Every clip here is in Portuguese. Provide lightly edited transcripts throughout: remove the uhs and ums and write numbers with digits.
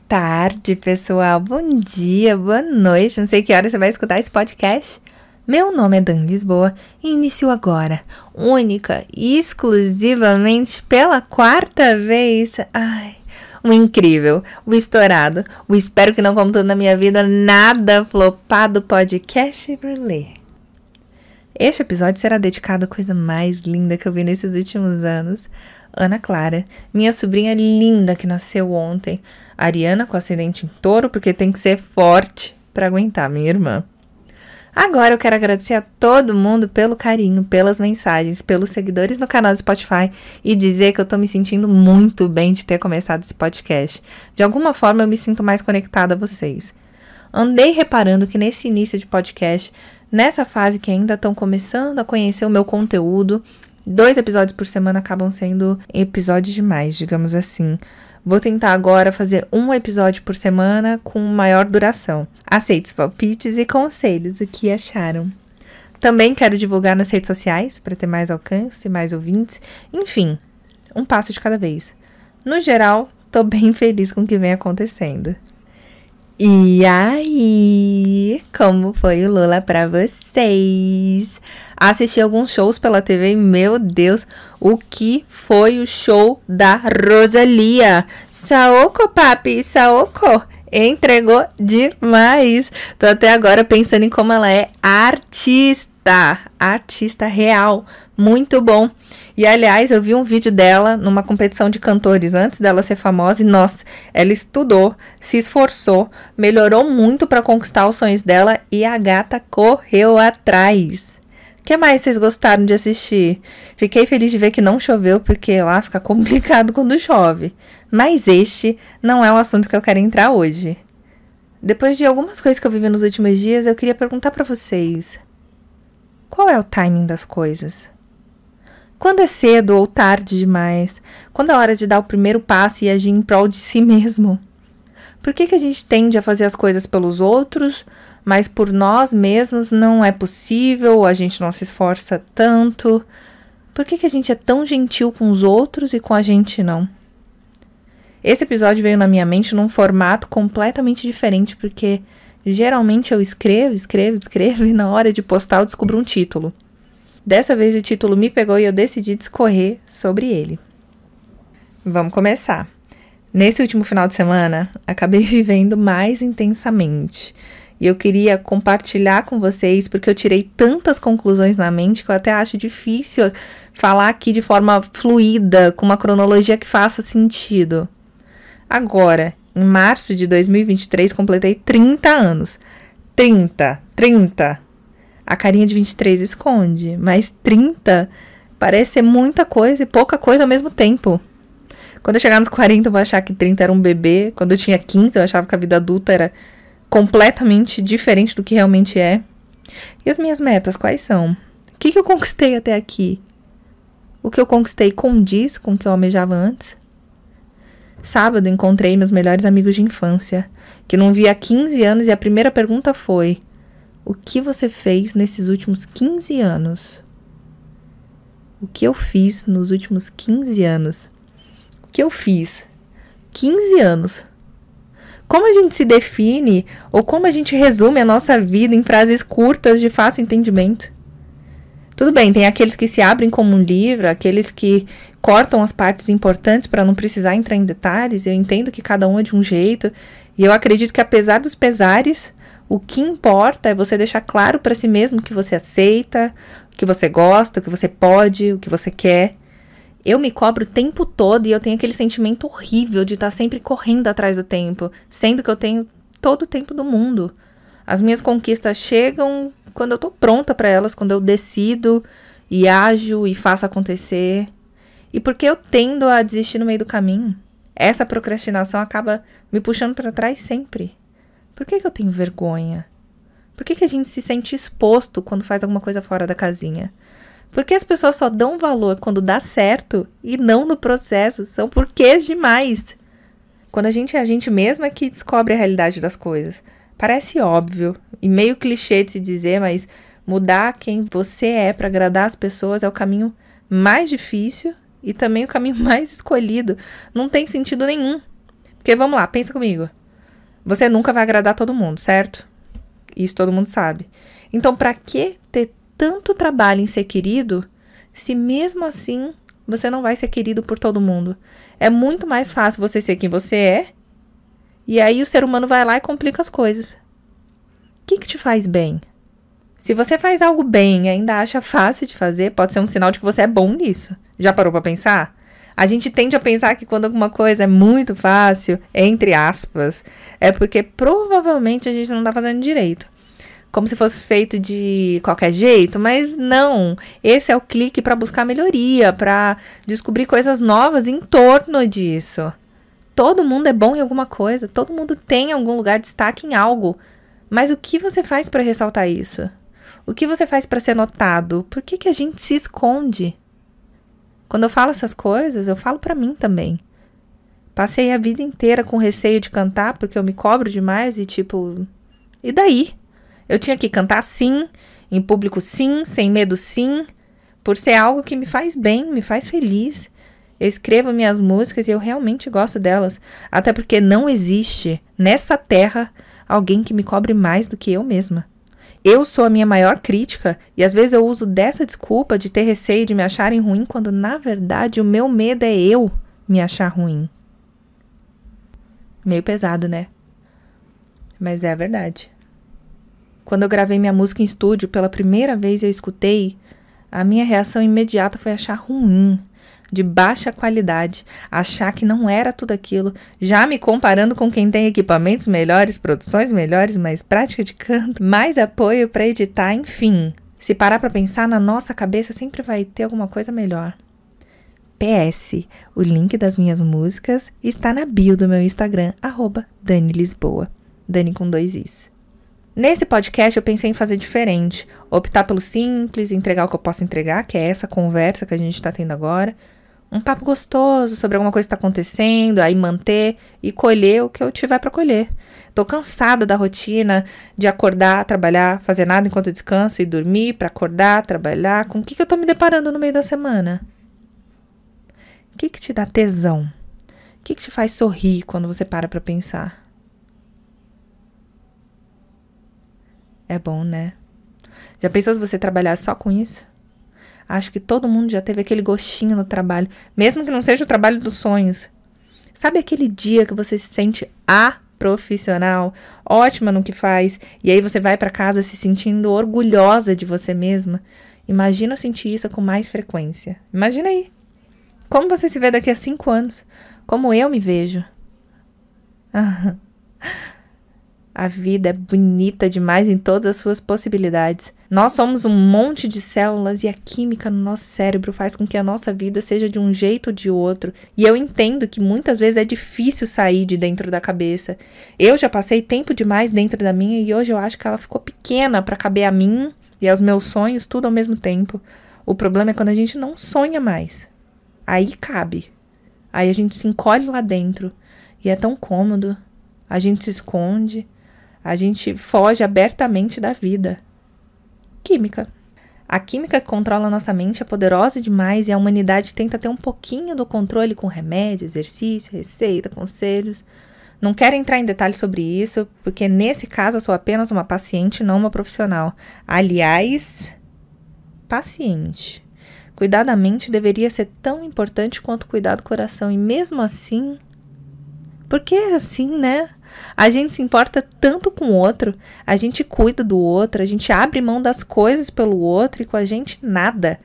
tarde, pessoal. Bom dia, boa noite. Não sei que hora você vai escutar esse podcast. Meu nome é Dan Lisboa e inicio agora, única e exclusivamente pela quarta vez. O incrível, o estourado, o espero que não como tudo na minha vida, nada flopado podcast Brulé. Este episódio será dedicado à coisa mais linda que eu vi nesses últimos anos. Ana Clara, minha sobrinha linda que nasceu ontem. Ariana com acidente em touro, porque tem que ser forte para aguentar minha irmã. Agora eu quero agradecer a todo mundo pelo carinho, pelas mensagens, pelos seguidores no canal do Spotify e dizer que eu tô me sentindo muito bem de ter começado esse podcast. De alguma forma eu me sinto mais conectada a vocês. Andei reparando que nesse início de podcast, nessa fase que ainda estão começando a conhecer o meu conteúdo, 2 episódios por semana acabam sendo episódios demais, digamos assim. Vou tentar agora fazer 1 episódio por semana com maior duração. Aceito palpites e conselhos, o que acharam? Também quero divulgar nas redes sociais para ter mais alcance, mais ouvintes. Enfim, um passo de cada vez. No geral, tô bem feliz com o que vem acontecendo. E aí, como foi o Lula pra vocês? Assisti alguns shows pela TV e, meu Deus, o que foi o show da Rosalía? Saoko, papi, Saoko! Entregou demais! Tô até agora pensando em como ela é artista real, muito bom. E, aliás, eu vi um vídeo dela numa competição de cantores antes dela ser famosa e, nossa, ela estudou, se esforçou, melhorou muito para conquistar os sonhos dela e a gata correu atrás. O que mais vocês gostaram de assistir? Fiquei feliz de ver que não choveu, porque lá fica complicado quando chove. Mas este não é o assunto que eu quero entrar hoje. Depois de algumas coisas que eu vivi nos últimos dias, eu queria perguntar para vocês: qual é o timing das coisas? Quando é cedo ou tarde demais? Quando é hora de dar o primeiro passo e agir em prol de si mesmo? Por que a gente tende a fazer as coisas pelos outros, mas por nós mesmos não é possível, a gente não se esforça tanto? Por que a gente é tão gentil com os outros e com a gente não? Esse episódio veio na minha mente num formato completamente diferente, porque geralmente eu escrevo e na hora de postar eu descubro um título. Dessa vez o título me pegou e eu decidi discorrer sobre ele. Vamos começar. Nesse último final de semana, acabei vivendo mais intensamente. E eu queria compartilhar com vocês, porque eu tirei tantas conclusões na mente que eu até acho difícil falar aqui de forma fluida, com uma cronologia que faça sentido. Agora, em março de 2023, completei 30 anos. 30. A carinha de 23 esconde, mas 30 parece ser muita coisa e pouca coisa ao mesmo tempo. Quando eu chegar nos 40, eu vou achar que 30 era um bebê. Quando eu tinha 15, eu achava que a vida adulta era completamente diferente do que realmente é. E as minhas metas, quais são? O que eu conquistei até aqui? O que eu conquistei condiz com o que eu almejava antes? Sábado, encontrei meus melhores amigos de infância, que não via há 15 anos, e a primeira pergunta foi: o que você fez nesses últimos 15 anos? O que eu fiz nos últimos 15 anos? O que eu fiz? 15 anos. Como a gente se define ou como a gente resume a nossa vida em frases curtas de fácil entendimento? Tudo bem, tem aqueles que se abrem como um livro, aqueles que cortam as partes importantes para não precisar entrar em detalhes. Eu entendo que cada um é de um jeito e eu acredito que, apesar dos pesares, o que importa é você deixar claro para si mesmo o que você aceita, o que você gosta, o que você pode, o que você quer. Eu me cobro o tempo todo e eu tenho aquele sentimento horrível de estar sempre correndo atrás do tempo, sendo que eu tenho todo o tempo do mundo. As minhas conquistas chegam quando eu estou pronta para elas, quando eu decido e ajo e faço acontecer. E porque eu tendo a desistir no meio do caminho, essa procrastinação acaba me puxando para trás sempre. Por que eu tenho vergonha? Por que a gente se sente exposto quando faz alguma coisa fora da casinha? Por que as pessoas só dão valor quando dá certo e não no processo? São porquês demais. Quando a gente é a gente mesma é que descobre a realidade das coisas. Parece óbvio e meio clichê de se dizer, mas mudar quem você é para agradar as pessoas é o caminho mais difícil e também o caminho mais escolhido. Não tem sentido nenhum. Porque vamos lá, pensa comigo. Você nunca vai agradar todo mundo, certo? Isso todo mundo sabe. Então, pra que ter tanto trabalho em ser querido, se mesmo assim você não vai ser querido por todo mundo? É muito mais fácil você ser quem você é, e aí o ser humano vai lá e complica as coisas. O que te faz bem? Se você faz algo bem e ainda acha fácil de fazer, pode ser um sinal de que você é bom nisso. Já parou pra pensar? A gente tende a pensar que quando alguma coisa é muito fácil, entre aspas, é porque provavelmente a gente não tá fazendo direito. Como se fosse feito de qualquer jeito, mas não. Esse é o clique para buscar melhoria, para descobrir coisas novas em torno disso. Todo mundo é bom em alguma coisa, todo mundo tem algum lugar de destaque em algo. Mas o que você faz para ressaltar isso? O que você faz para ser notado? Por que a gente se esconde? Quando eu falo essas coisas, eu falo para mim também. Passei a vida inteira com receio de cantar porque eu me cobro demais e tipo, e daí? Eu tinha que cantar sim, em público sim, sem medo sim, por ser algo que me faz bem, me faz feliz. Eu escrevo minhas músicas e eu realmente gosto delas, até porque não existe nessa terra alguém que me cobre mais do que eu mesma. Eu sou a minha maior crítica e às vezes eu uso dessa desculpa de ter receio de me acharem ruim, quando na verdade o meu medo é eu me achar ruim. Meio pesado, né? Mas é a verdade. Quando eu gravei minha música em estúdio, pela primeira vez eu escutei, a minha reação imediata foi achar ruim, de baixa qualidade, achar que não era tudo aquilo, já me comparando com quem tem equipamentos melhores, produções melhores, mais prática de canto, mais apoio para editar, enfim. Se parar para pensar, na nossa cabeça sempre vai ter alguma coisa melhor. PS, o link das minhas músicas está na bio do meu Instagram, @DaniLisboa, Dani com 2 Is. Nesse podcast eu pensei em fazer diferente, optar pelo simples, entregar o que eu posso entregar, que é essa conversa que a gente está tendo agora, um papo gostoso sobre alguma coisa que está acontecendo, aí manter e colher o que eu tiver para colher. Tô cansada da rotina de acordar, trabalhar, fazer nada enquanto eu descanso e dormir para acordar, trabalhar. Com o que eu tô me deparando no meio da semana? O que te dá tesão? O que te faz sorrir quando você para pensar? É bom, né? Já pensou se você trabalhar só com isso? Acho que todo mundo já teve aquele gostinho no trabalho, mesmo que não seja o trabalho dos sonhos. Sabe aquele dia que você se sente a profissional, ótima no que faz, e aí você vai para casa se sentindo orgulhosa de você mesma? Imagina sentir isso com mais frequência. Imagina aí. Como você se vê daqui a 5 anos? Como eu me vejo? A vida é bonita demais em todas as suas possibilidades. Nós somos um monte de células e a química no nosso cérebro faz com que a nossa vida seja de um jeito ou de outro. E eu entendo que muitas vezes é difícil sair de dentro da cabeça. Eu já passei tempo demais dentro da minha e hoje eu acho que ela ficou pequena para caber a mim e aos meus sonhos, tudo ao mesmo tempo. O problema é quando a gente não sonha mais. Aí cabe. Aí a gente se encolhe lá dentro. E é tão cômodo. A gente se esconde. A gente foge abertamente da vida. Química. A química que controla a nossa mente é poderosa demais e a humanidade tenta ter um pouquinho do controle com remédio, exercício, receita, conselhos. Não quero entrar em detalhes sobre isso, porque nesse caso eu sou apenas uma paciente, não uma profissional. Aliás, paciente. Cuidar da mente deveria ser tão importante quanto cuidar do coração. E mesmo assim... Porque é assim, né? A gente se importa tanto com o outro, a gente cuida do outro, a gente abre mão das coisas pelo outro e com a gente nada.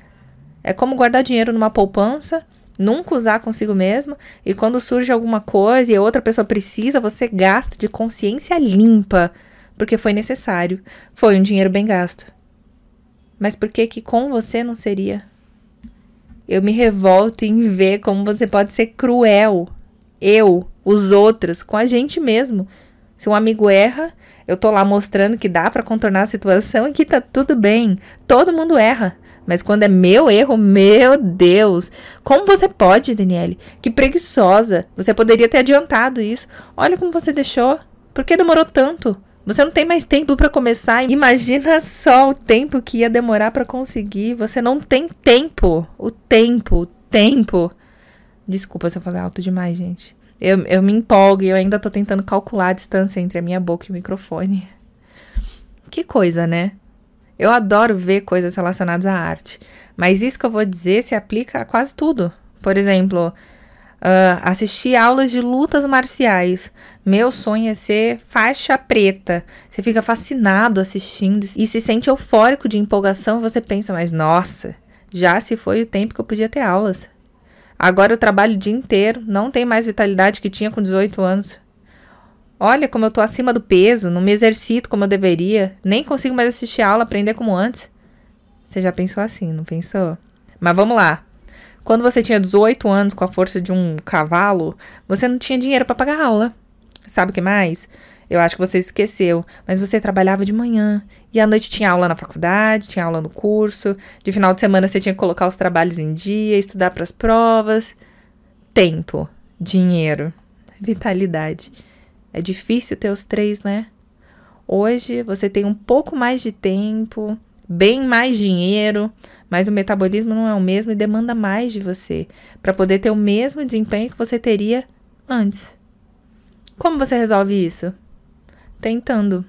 É como guardar dinheiro numa poupança, nunca usar consigo mesmo, e quando surge alguma coisa e a outra pessoa precisa, você gasta de consciência limpa, porque foi necessário, foi um dinheiro bem gasto. Mas por que com você não seria? Eu me revolto em ver como você pode ser cruel. Eu, os outros, com a gente mesmo. Se um amigo erra, eu tô lá mostrando que dá pra contornar a situação e que tá tudo bem. Todo mundo erra. Mas quando é meu erro, meu Deus. Como você pode, Daniele? Que preguiçosa. Você poderia ter adiantado isso. Olha como você deixou. Por que demorou tanto? Você não tem mais tempo pra começar. Imagina só o tempo que ia demorar pra conseguir. Você não tem tempo. O tempo. Desculpa se eu falei alto demais, gente. Eu me empolgo e eu ainda tô tentando calcular a distância entre a minha boca e o microfone. Que coisa, né? Eu adoro ver coisas relacionadas à arte. Mas isso que eu vou dizer se aplica a quase tudo. Por exemplo, assistir aulas de lutas marciais. Meu sonho é ser faixa preta. Você fica fascinado assistindo e se sente eufórico de empolgação. Você pensa, mas nossa, já se foi o tempo que eu podia ter aulas. Agora eu trabalho o dia inteiro, não tenho mais vitalidade que tinha com 18 anos. Olha como eu tô acima do peso, não me exercito como eu deveria, nem consigo mais assistir aula, aprender como antes. Você já pensou assim, não pensou? Mas vamos lá. Quando você tinha 18 anos com a força de um cavalo, você não tinha dinheiro para pagar aula. Sabe o que mais? Eu acho que você esqueceu, mas você trabalhava de manhã e à noite tinha aula na faculdade, tinha aula no curso, de final de semana você tinha que colocar os trabalhos em dia, estudar para as provas. Tempo, dinheiro, vitalidade. É difícil ter os três, né? Hoje você tem um pouco mais de tempo, bem mais dinheiro, mas o metabolismo não é o mesmo e demanda mais de você para poder ter o mesmo desempenho que você teria antes. Como você resolve isso? Tentando.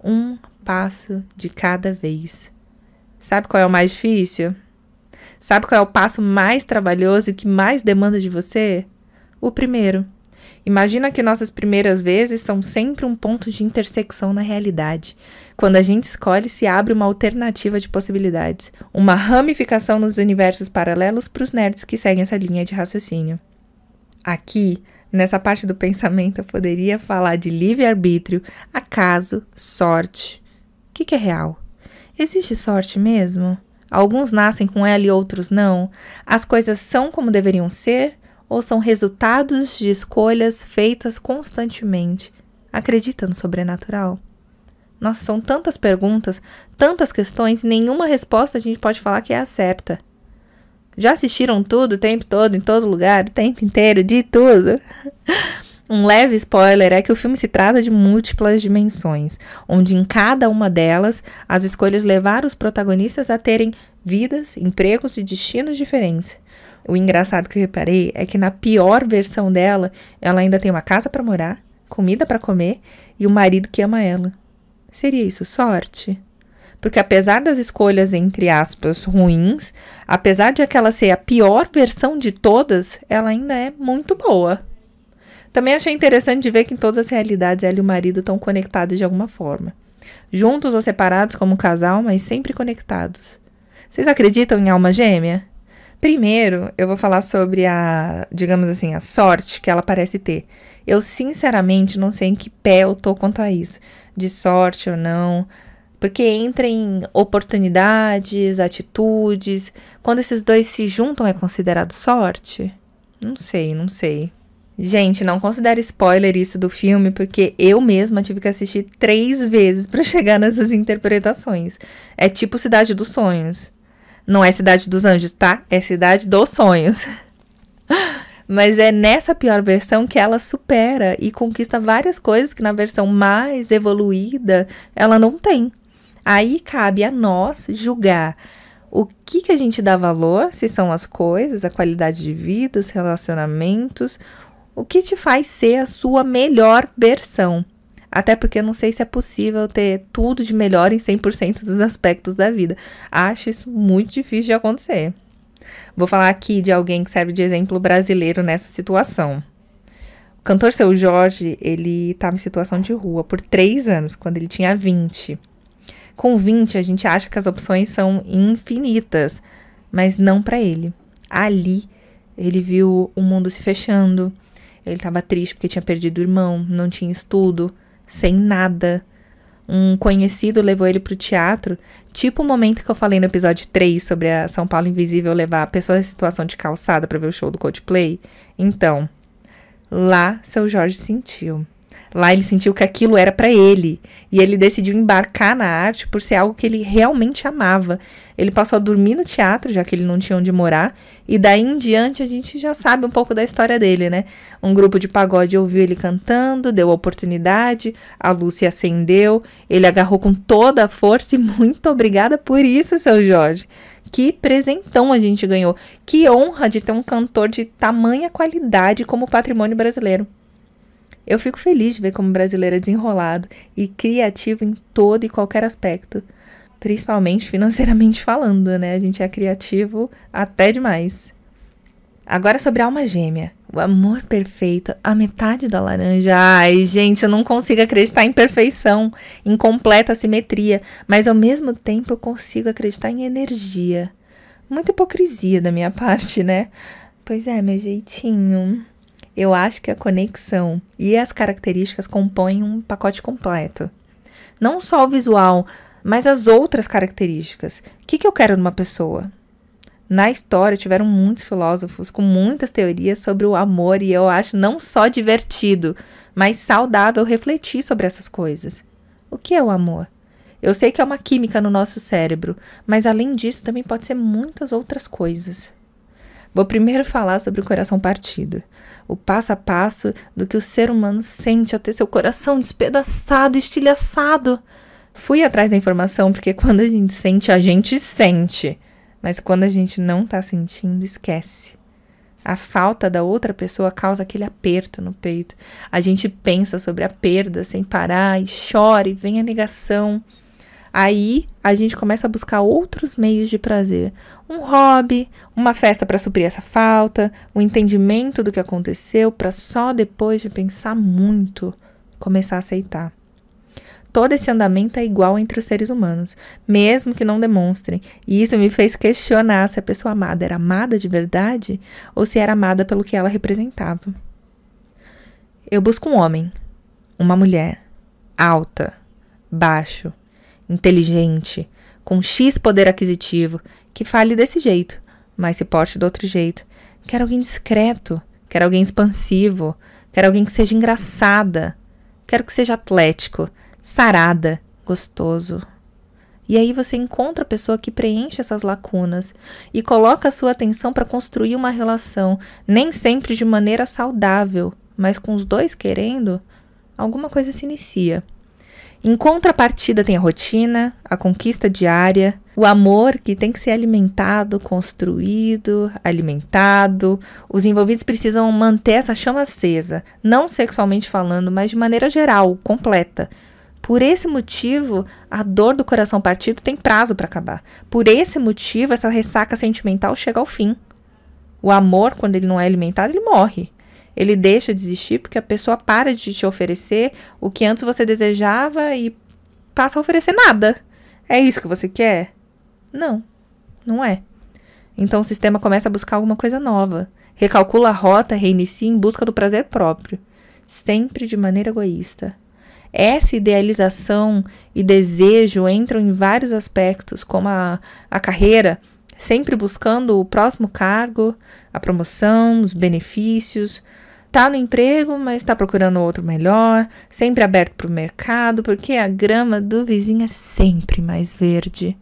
Um passo de cada vez. Sabe qual é o mais difícil? Sabe qual é o passo mais trabalhoso e que mais demanda de você? O primeiro. Imagina que nossas primeiras vezes são sempre um ponto de intersecção na realidade. Quando a gente escolhe, se abre uma alternativa de possibilidades. Uma ramificação nos universos paralelos para os nerds que seguem essa linha de raciocínio. Aqui, nessa parte do pensamento, eu poderia falar de livre-arbítrio, acaso, sorte. O que é real? Existe sorte mesmo? Alguns nascem com ela e outros não? As coisas são como deveriam ser? Ou são resultados de escolhas feitas constantemente? Acredita no sobrenatural? Nossa, são tantas perguntas, tantas questões, e nenhuma resposta a gente pode falar que é a certa. Já assistiram tudo o tempo todo, em todo lugar, o tempo inteiro, de tudo? Um leve spoiler é que o filme se trata de múltiplas dimensões, onde em cada uma delas as escolhas levaram os protagonistas a terem vidas, empregos e destinos diferentes. O engraçado que eu reparei é que na pior versão dela, ela ainda tem uma casa para morar, comida para comer e um marido que ama ela. Seria isso sorte? Porque apesar das escolhas, entre aspas, ruins, apesar de aquela ser a pior versão de todas, ela ainda é muito boa. Também achei interessante de ver que em todas as realidades ela e o marido estão conectados de alguma forma. Juntos ou separados como um casal, mas sempre conectados. Vocês acreditam em alma gêmea? Primeiro, eu vou falar sobre a, digamos assim, a sorte que ela parece ter. Eu, sinceramente, não sei em que pé eu tô quanto a isso. De sorte ou não. Porque entra em oportunidades, atitudes. Quando esses dois se juntam, é considerado sorte? Não sei. Gente, não considere spoiler isso do filme, porque eu mesma tive que assistir 3 vezes pra chegar nessas interpretações. É tipo Cidade dos Sonhos. Não é Cidade dos Anjos, tá? É Cidade dos Sonhos. Mas é nessa pior versão que ela supera e conquista várias coisas que na versão mais evoluída ela não tem. Aí cabe a nós julgar o que a gente dá valor, se são as coisas, a qualidade de vida, os relacionamentos, o que te faz ser a sua melhor versão. Até porque eu não sei se é possível ter tudo de melhor em 100% dos aspectos da vida. Acho isso muito difícil de acontecer. Vou falar aqui de alguém que serve de exemplo brasileiro nessa situação. O cantor Seu Jorge, ele estava em situação de rua por 3 anos, quando ele tinha 20. Com 20, a gente acha que as opções são infinitas, mas não para ele. Ali, ele viu o mundo se fechando. Ele estava triste porque tinha perdido o irmão, não tinha estudo, sem nada. Um conhecido levou ele pro teatro, tipo o momento que eu falei no episódio 3 sobre a São Paulo Invisível levar pessoas em situação de calçada para ver o show do Coldplay. Então, lá Seu Jorge sentiu. Lá ele sentiu que aquilo era para ele. E ele decidiu embarcar na arte por ser algo que ele realmente amava. Ele passou a dormir no teatro, já que ele não tinha onde morar. E daí em diante a gente já sabe um pouco da história dele, né? Um grupo de pagode ouviu ele cantando, deu a oportunidade, a luz se acendeu. Ele agarrou com toda a força e muito obrigada por isso, seu Jorge. Que presentão a gente ganhou. Que honra de ter um cantor de tamanha qualidade como patrimônio brasileiro. Eu fico feliz de ver como o brasileiro é desenrolado e criativo em todo e qualquer aspecto. Principalmente financeiramente falando, né? A gente é criativo até demais. Agora sobre a alma gêmea. O amor perfeito, a metade da laranja. Ai, gente, eu não consigo acreditar em perfeição, em completa simetria. Mas ao mesmo tempo eu consigo acreditar em energia. Muita hipocrisia da minha parte, né? Pois é, meu jeitinho. Eu acho que a conexão e as características compõem um pacote completo. Não só o visual, mas as outras características. O que eu quero numa pessoa? Na história, tiveram muitos filósofos com muitas teorias sobre o amor e eu acho não só divertido, mas saudável refletir sobre essas coisas. O que é o amor? Eu sei que é uma química no nosso cérebro, mas além disso também pode ser muitas outras coisas. Vou primeiro falar sobre o coração partido. O passo a passo do que o ser humano sente ao ter seu coração despedaçado, estilhaçado. Fui atrás da informação porque quando a gente sente, a gente sente. Mas quando a gente não tá sentindo, esquece. A falta da outra pessoa causa aquele aperto no peito. A gente pensa sobre a perda sem parar e chora e vem a negação. Aí a gente começa a buscar outros meios de prazer. Um hobby, uma festa para suprir essa falta, o entendimento do que aconteceu para só depois de pensar muito, começar a aceitar. Todo esse andamento é igual entre os seres humanos, mesmo que não demonstrem. E isso me fez questionar se a pessoa amada era amada de verdade ou se era amada pelo que ela representava. Eu busco um homem, uma mulher, alta, baixo, inteligente, com X poder aquisitivo, que fale desse jeito, mas se porte do outro jeito. Quero alguém discreto, quero alguém expansivo, quero alguém que seja engraçada, quero que seja atlético, sarada, gostoso. E aí você encontra a pessoa que preenche essas lacunas e coloca a sua atenção para construir uma relação, nem sempre de maneira saudável, mas com os dois querendo, alguma coisa se inicia. Em contrapartida tem a rotina, a conquista diária, o amor que tem que ser alimentado, construído, alimentado. Os envolvidos precisam manter essa chama acesa, não sexualmente falando, mas de maneira geral, completa. Por esse motivo, a dor do coração partido tem prazo para acabar. Por esse motivo, essa ressaca sentimental chega ao fim. O amor, quando ele não é alimentado, ele morre. Ele deixa de existir porque a pessoa para de te oferecer o que antes você desejava e passa a oferecer nada. É isso que você quer? Não, não é. Então o sistema começa a buscar alguma coisa nova. Recalcula a rota, reinicia em busca do prazer próprio. Sempre de maneira egoísta. Essa idealização e desejo entram em vários aspectos, como a carreira, sempre buscando o próximo cargo, a promoção, os benefícios. Tá no emprego, mas está procurando outro melhor, sempre aberto para o mercado, porque a grama do vizinho é sempre mais verde.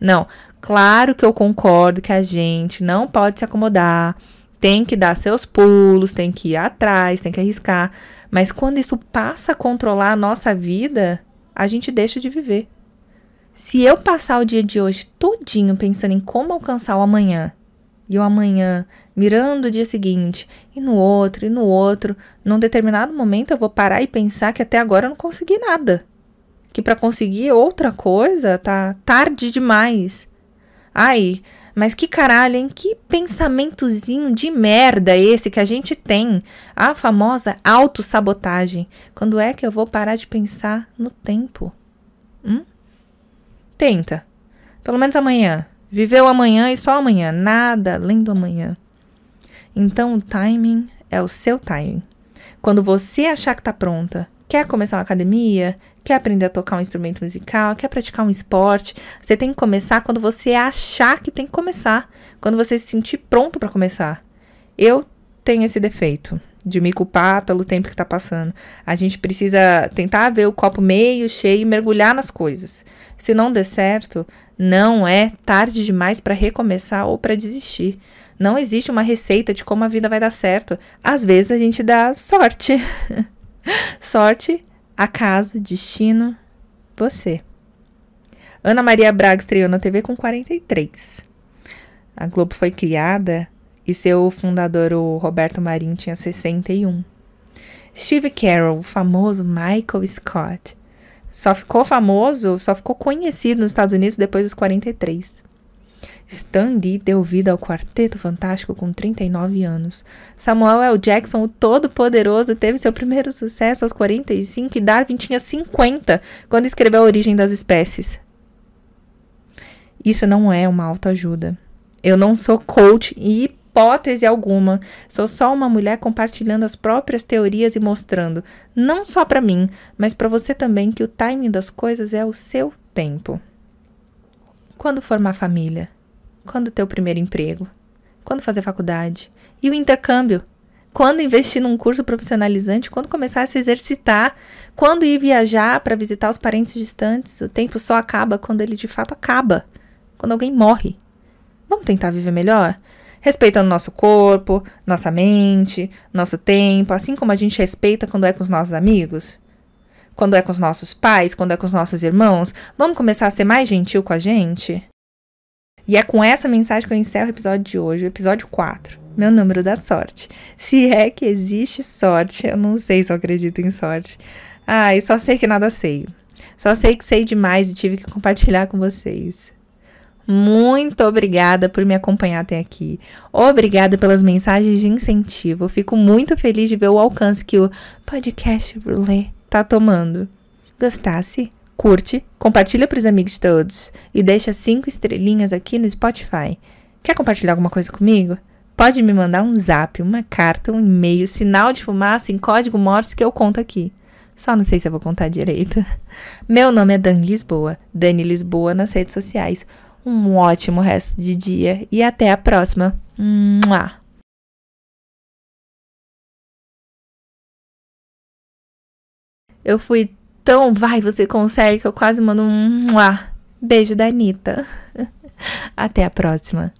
Não, claro que eu concordo que a gente não pode se acomodar, tem que dar seus pulos, tem que ir atrás, tem que arriscar, mas quando isso passa a controlar a nossa vida, a gente deixa de viver. Se eu passar o dia de hoje todinho pensando em como alcançar o amanhã, e o amanhã mirando o dia seguinte, e no outro, num determinado momento eu vou parar e pensar que até agora eu não consegui nada. Que para conseguir outra coisa tá tarde demais. Ai, mas que caralho, hein? Que pensamentozinho de merda esse que a gente tem. A famosa autossabotagem. Quando é que eu vou parar de pensar no tempo? Tenta. Pelo menos amanhã. Viveu amanhã e só amanhã. Nada além do amanhã. Então o timing é o seu timing. Quando você achar que tá pronta, quer começar uma academia, quer aprender a tocar um instrumento musical, quer praticar um esporte, você tem que começar quando você achar que tem que começar. Quando você se sentir pronto para começar. Eu tenho esse defeito de me culpar pelo tempo que tá passando. A gente precisa tentar ver o copo meio cheio e mergulhar nas coisas. Se não der certo, não é tarde demais para recomeçar ou para desistir. Não existe uma receita de como a vida vai dar certo. Às vezes a gente dá sorte. Sorte, acaso, destino, você. Ana Maria Braga estreou na TV com 43. A Globo foi criada e seu fundador, o Roberto Marinho, tinha 61. Steve Carell, o famoso Michael Scott, só ficou conhecido nos Estados Unidos depois dos 43. Stan Lee deu vida ao Quarteto Fantástico com 39 anos. Samuel L. Jackson, o Todo-Poderoso, teve seu primeiro sucesso aos 45 e Darwin tinha 50 quando escreveu A Origem das Espécies. Isso não é uma autoajuda. Eu não sou coach em hipótese alguma. Sou só uma mulher compartilhando as próprias teorias e mostrando, não só para mim, mas para você também, que o timing das coisas é o seu tempo. Quando formar família? Quando ter o primeiro emprego? Quando fazer faculdade? E o intercâmbio? Quando investir num curso profissionalizante? Quando começar a se exercitar? Quando ir viajar para visitar os parentes distantes? O tempo só acaba quando ele de fato acaba. Quando alguém morre. Vamos tentar viver melhor? Respeitando nosso corpo, nossa mente, nosso tempo, assim como a gente respeita quando é com os nossos amigos? Quando é com os nossos pais? Quando é com os nossos irmãos? Vamos começar a ser mais gentil com a gente? E é com essa mensagem que eu encerro o episódio de hoje, o episódio 4, meu número da sorte. Se é que existe sorte, eu não sei se eu acredito em sorte. E só sei que nada sei. Só sei que sei demais e tive que compartilhar com vocês. Muito obrigada por me acompanhar até aqui. Obrigada pelas mensagens de incentivo. Eu fico muito feliz de ver o alcance que o Podcast Brulé tá tomando. Gostasse? Curte, compartilha para os amigos todos e deixa 5 estrelinhas aqui no Spotify. Quer compartilhar alguma coisa comigo? Pode me mandar um zap, uma carta, um e-mail, sinal de fumaça em código Morse que eu conto aqui. Só não sei se eu vou contar direito. Meu nome é Dani Lisboa, Dani Lisboa nas redes sociais. Um ótimo resto de dia e até a próxima. Mua! Eu fui tão vai, você consegue, que eu quase mando um mua. Beijo da Anitta. Até a próxima.